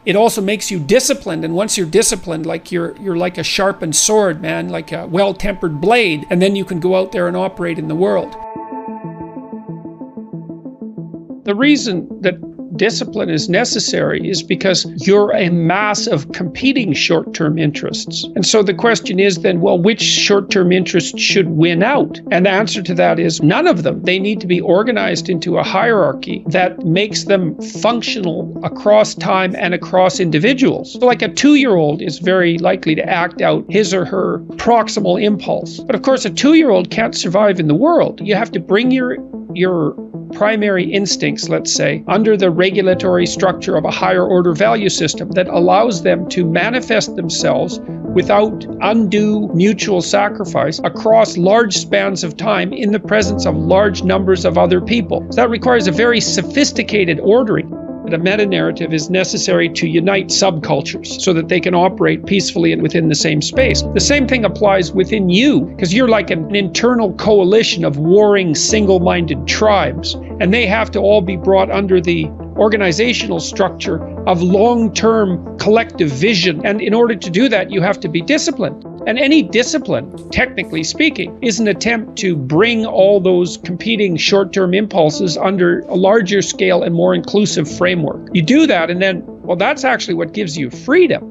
it also makes you disciplined. And once you're disciplined, like you're like a sharpened sword, man, like a well-tempered blade. And then you can go out there and operate in the world. The reason that discipline is necessary is because you're a mass of competing short-term interests. And so the question is then, well, which short-term interests should win out? And the answer to that is none of them. They need to be organized into a hierarchy that makes them functional across time and across individuals. So like a 2-year-old is very likely to act out his or her proximal impulse. But of course, a 2-year-old can't survive in the world. You have to bring your primary instincts, let's say, under the regulatory structure of a higher order value system that allows them to manifest themselves without undue mutual sacrifice across large spans of time in the presence of large numbers of other people. So that requires a very sophisticated ordering. A meta-narrative is necessary to unite subcultures so that they can operate peacefully and within the same space. The same thing applies within you, because you're like an internal coalition of warring single-minded tribes, and they have to all be brought under the organizational structure of long-term collective vision. And in order to do that, you have to be disciplined. And any discipline, technically speaking, is an attempt to bring all those competing short-term impulses under a larger scale and more inclusive framework. You do that, and then, well, that's actually what gives you freedom.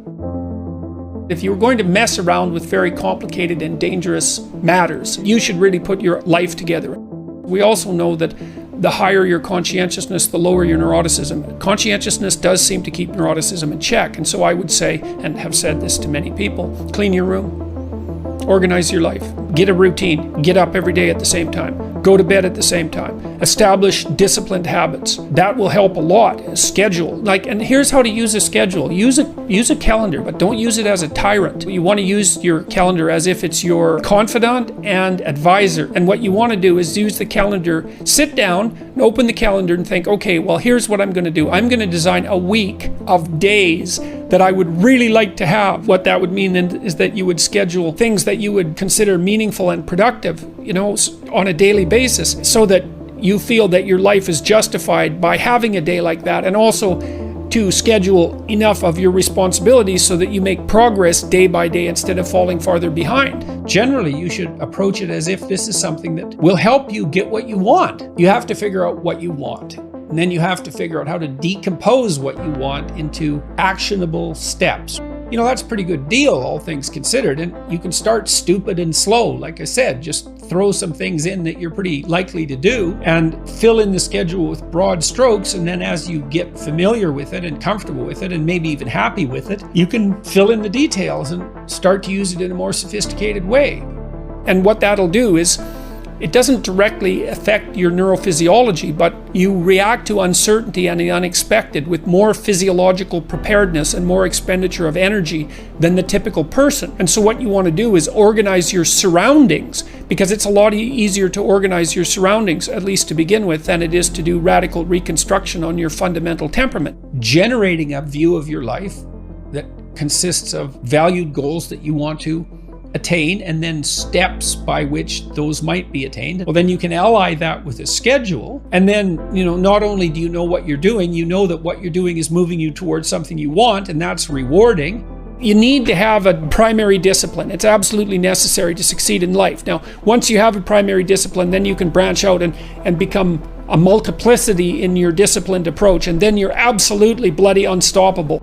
If you're going to mess around with very complicated and dangerous matters, you should really put your life together. We also know that the higher your conscientiousness, the lower your neuroticism. Conscientiousness does seem to keep neuroticism in check. And so I would say, and have said this to many people, clean your room, organize your life, get a routine, get up every day at the same time, go to bed at the same time, establish disciplined habits. That will help a lot. A schedule, and here's how to use a schedule. Use a calendar, but don't use it as a tyrant. You want to use your calendar as if it's your confidant and advisor. And what you want to do is use the calendar, sit down, open the calendar and think, okay, well, here's what I'm going to do. I'm going to design a week of days that I would really like to have. What that would mean is that you would schedule things that you would consider meaningful and productive, on a daily basis, so that you feel that your life is justified by having a day like that, and also to schedule enough of your responsibilities so that you make progress day by day instead of falling farther behind. Generally, you should approach it as if this is something that will help you get what you want. You have to figure out what you want. And then you have to figure out how to decompose what you want into actionable steps. That's a pretty good deal, all things considered. And you can start stupid and slow. Like I said, just throw some things in that you're pretty likely to do and fill in the schedule with broad strokes. And then as you get familiar with it and comfortable with it and maybe even happy with it, you can fill in the details and start to use it in a more sophisticated way. And what that'll do is, it doesn't directly affect your neurophysiology, but you react to uncertainty and the unexpected with more physiological preparedness and more expenditure of energy than the typical person. And so what you want to do is organize your surroundings, because it's a lot easier to organize your surroundings, at least to begin with, than it is to do radical reconstruction on your fundamental temperament. Generating a view of your life that consists of valued goals that you want to attain, and then steps by which those might be attained. Well, then you can ally that with a schedule, and then not only do you know what you're doing, you know that what you're doing is moving you towards something you want, and that's rewarding. You need to have a primary discipline. It's absolutely necessary to succeed in life. Now, once you have a primary discipline, then you can branch out and become a multiplicity in your disciplined approach, and then you're absolutely bloody unstoppable.